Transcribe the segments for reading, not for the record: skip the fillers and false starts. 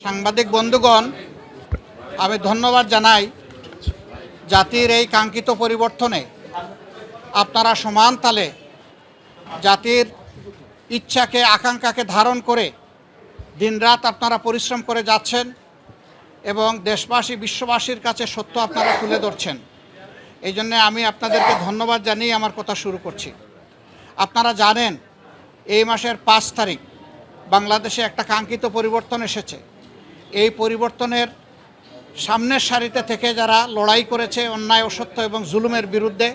সাংবাদিক বন্ধুগণ, আমি ধন্যবাদ জানাই জাতির এই কাঙ্ক্ষিত পরিবর্তনে আপনারা সমান তালে জাতির ইচ্ছাকে আকাঙ্ক্ষাকে ধারণ করে দিনরাত আপনারা পরিশ্রম করে যাচ্ছেন এবং দেশবাসী বিশ্ববাসীর কাছে সত্য আপনারা তুলে ধরছেন। এই জন্যে আমি আপনাদেরকে ধন্যবাদ জানিয়ে আমার কথা শুরু করছি। আপনারা জানেন এই মাসের 5 তারিখ বাংলাদেশে একটা কাঙ্ক্ষিত পরিবর্তন এসেছে। এই পরিবর্তনের সামনের সারিতে থেকে যারা লড়াই করেছে অন্যায় অসত্য এবং জুলুমের বিরুদ্ধে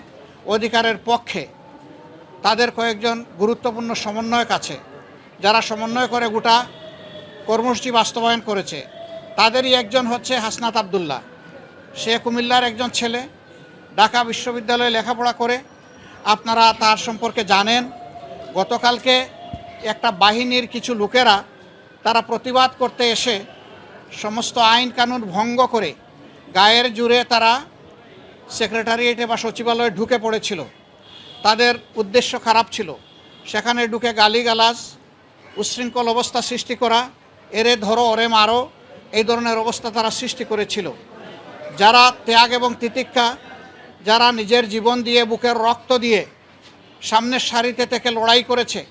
অধিকারের পক্ষে, তাদের কয়েকজন গুরুত্বপূর্ণ সমন্বয়ক আছে যারা সমন্বয় করে গোটা কর্মসূচি বাস্তবায়ন করেছে। তাদেরই একজন হচ্ছে হাসনাত আবদুল্লাহ। সে কুমিল্লার একজন ছেলে, ঢাকা বিশ্ববিদ্যালয়ে লেখাপড়া করে। আপনারা তার সম্পর্কে জানেন। গতকালকে একটা বাহিনীর কিছু লোকেরা তারা প্রতিবাদ করতে এসে সমস্ত আইন কানুন ভঙ্গ করে গায়ের জোরে তারা সেক্রেটারিয়েটে বা সচিবালয়ে ঢুকে পড়েছিল। তাদের উদ্দেশ্য খারাপ ছিল। সেখানে ঢুকে গালিগালাজ, উচ্ছৃঙ্খল অবস্থা সৃষ্টি করা, এরে ধরো ওরে মারো, এই ধরনের অবস্থা তারা সৃষ্টি করেছিল। যারা ত্যাগ এবং তিতিক্ষা, যারা নিজের জীবন দিয়ে বুকের রক্ত দিয়ে সামনের সারিতে থেকে লড়াই করেছে,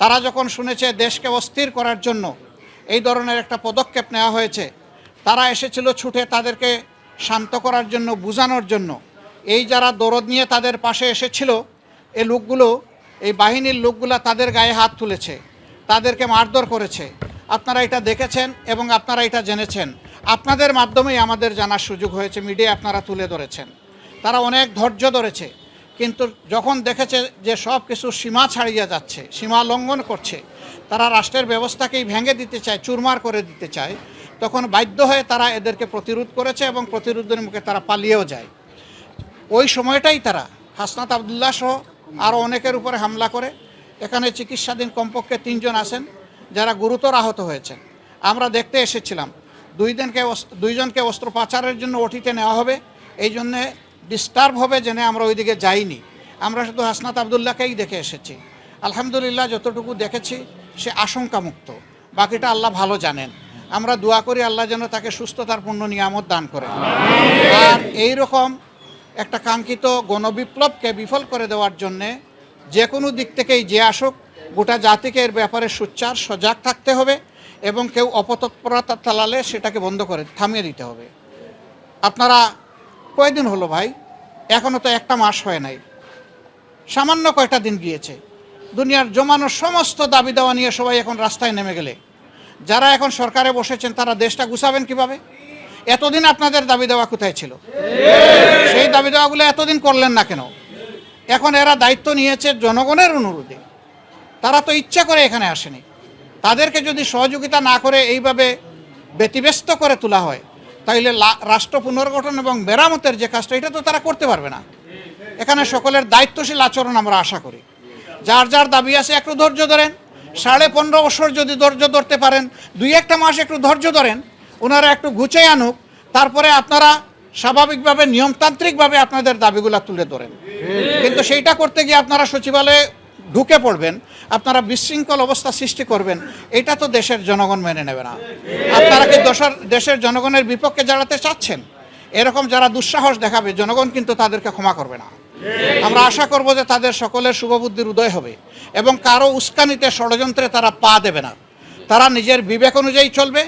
তারা যখন শুনেছে দেশকে অস্থির করার জন্য এই ধরনের একটা পদক্ষেপ নেওয়া হয়েছে, তারা এসেছিল ছুটে তাদেরকে শান্ত করার জন্য, বোঝানোর জন্য। এই যারা দরদ নিয়ে তাদের পাশে এসেছিল, এই লোকগুলো, এই বাহিনীর লোকগুলো তাদের গায়ে হাত তুলেছে, তাদেরকে মারধর করেছে। আপনারা এটা দেখেছেন এবং আপনারা এটা জেনেছেন। আপনাদের মাধ্যমেই আমাদের জানার সুযোগ হয়েছে, মিডিয়ায় আপনারা তুলে ধরেছেন। তারা অনেক ধৈর্য ধরেছে, কিন্তু যখন দেখেছে যে সব কিছু সীমা ছাড়িয়ে যাচ্ছে, সীমা লঙ্ঘন করছে, তারা রাষ্ট্রের ব্যবস্থাকেই ভেঙে দিতে চায়, চুরমার করে দিতে চায়, তখন বাধ্য হয়ে তারা এদেরকে প্রতিরোধ করেছে এবং প্রতিরোধের মুখে তারা পালিয়েও যায়। ওই সময়টাই তারা হাসনাত আবদুল্লাহ সহ আরও অনেকের উপরে হামলা করে। এখানে চিকিৎসাধীন কমপক্ষে 3 জন আছেন যারা গুরুতর আহত হয়েছেন। আমরা দেখতে এসেছিলাম। 2 জনকে অস্ত্রোপচারের জন্য ওটিতে নেওয়া হবে, এই জন্যে ডিস্টার্ব হবে জেনে আমরা ওইদিকে যাইনি। আমরা শুধু হাসনাত আবদুল্লাহকেই দেখে এসেছি। আলহামদুলিল্লাহ, যতটুকু দেখেছি সে আশঙ্কামুক্ত। বাকিটা আল্লাহ ভালো জানেন। আমরা দোয়া করি আল্লাহ যেন তাকে সুস্থতার পূর্ণ নিয়ামত দান করেন। আর এই রকম একটা কাঙ্ক্ষিত গণবিপ্লবকে বিফল করে দেওয়ার জন্যে যে কোনো দিক থেকেই যে আসুক, গোটা জাতিকে এর ব্যাপারে সোচ্চার সজাগ থাকতে হবে এবং কেউ অপতৎপরতা চালালে সেটাকে বন্ধ করে থামিয়ে দিতে হবে। আপনারা কয়দিন হলো ভাই? এখনও তো একটা মাস হয় নাই, সামান্য কয়টা দিন গিয়েছে। দুনিয়ার জমানো সমস্ত দাবি দেওয়া নিয়ে সবাই এখন রাস্তায় নেমে গেলে যারা এখন সরকারে বসেছেন তারা দেশটা গুছাবেন কিভাবে? এতদিন আপনাদের দাবি দেওয়া কোথায় ছিল? সেই দাবি দেওয়াগুলো এতদিন করলেন না কেন? এখন এরা দায়িত্ব নিয়েছে জনগণের অনুরোধে। তারা তো ইচ্ছা করে এখানে আসেনি। তাদেরকে যদি সহযোগিতা না করে এইভাবে ব্যতিব্যস্ত করে তোলা হয়, তাইলে রাষ্ট্র পুনর্গঠন এবং মেরামতের যে কাজটা, এটা তো তারা করতে পারবে না। এখানে সকলের দায়িত্বশীল আচরণ আমরা আশা করি। যার যার দাবি আছে একটু ধৈর্য ধরেন। 15.5 বছর যদি ধৈর্য ধরতে পারেন, 2-1 মাস একটু ধৈর্য ধরেন, ওনারা একটু গুছিয়ে আনুক, তারপরে আপনারা স্বাভাবিকভাবে নিয়মতান্ত্রিকভাবে আপনাদের দাবিগুলো তুলে ধরেন। কিন্তু সেইটা করতে গিয়ে আপনারা সচিবালয়ে ঢুকে পড়বেন, আপনারা বিশৃঙ্খল অবস্থা সৃষ্টি করবেন, এটা তো দেশের জনগণ মেনে নেবে না। আপনারা কি দেশের জনগণের বিপক্ষে দাঁড়াতে চাচ্ছেন? এরকম যারা দুঃসাহস দেখাবে, জনগণ কিন্তু তাদেরকে ক্ষমা করবে না। আমরা আশা করব যে তাদের সকলের শুভবুদ্ধির উদয় হবে এবং কারো উস্কানিতে, ষড়যন্ত্রে তারা পা দেবে না। তারা নিজের বিবেক অনুযায়ী চলবে,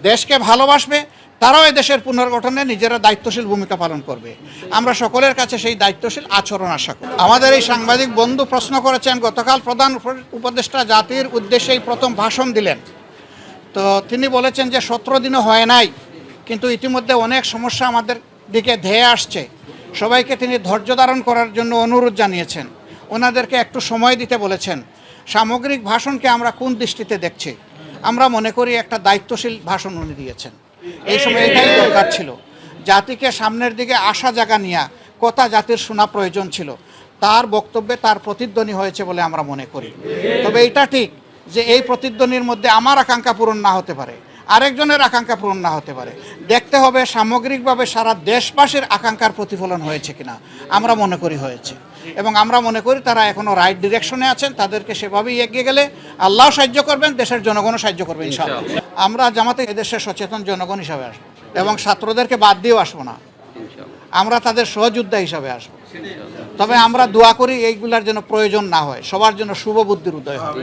দেশকে ভালোবাসবে, তারাও এই দেশের পুনর্গঠনে নিজেরা দায়িত্বশীল ভূমিকা পালন করবে। আমরা সকলের কাছে সেই দায়িত্বশীল আচরণ আশা করি। আমাদের এই সাংবাদিক বন্ধু প্রশ্ন করেছেন, গতকাল প্রধান উপদেষ্টা জাতির উদ্দেশ্যেই প্রথম ভাষণ দিলেন। তো তিনি বলেছেন যে 17 দিনও হয় নাই, কিন্তু ইতিমধ্যে অনেক সমস্যা আমাদের দিকে ধেয়ে আসছে। সবাইকে তিনি ধৈর্য ধারণ করার জন্য অনুরোধ জানিয়েছেন, ওনাদেরকে একটু সময় দিতে বলেছেন। সামগ্রিক ভাষণকে আমরা কোন দৃষ্টিতে দেখছি? আমরা মনে করি একটা দায়িত্বশীল ভাষণ উনি দিয়েছেন। এই সময় এটাই দরকার ছিল। জাতিকে সামনের দিকে আশা জাগা নিয়ে কথা জাতির শোনা প্রয়োজন ছিল। তার বক্তব্যে তার প্রতিধ্বনি হয়েছে বলে আমরা মনে করি। তবে এটা ঠিক যে এই প্রতিধ্বনির মধ্যে আমার আকাঙ্ক্ষা পূরণ না হতে পারে, আরেকজনের আকাঙ্ক্ষা পূরণ না হতে পারে। দেখতে হবে সামগ্রিকভাবে সারা দেশবাসীর আকাঙ্ক্ষার প্রতিফলন হয়েছে কিনা। আমরা মনে করি হয়েছে। এবং আমরা মনে করি তারা এখনও রাইট ডিরেকশনে আছেন। তাদেরকে সেভাবেই এগিয়ে গেলে আল্লাহ সাহায্য করবেন, দেশের জনগণও সাহায্য করবে ইনশাআল্লাহ। আমরা জামাতে এদেশের সচেতন জনগণ হিসাবে আসবো এবং ছাত্রদেরকে বাদ দিয়েও আসবো না, আমরা তাদের সহযোদ্ধা হিসাবে আসবো। তবে আমরা দোয়া করি এইগুলার যেন প্রয়োজন না হয়, সবার জন্য শুভ বুদ্ধির উদয় হয়।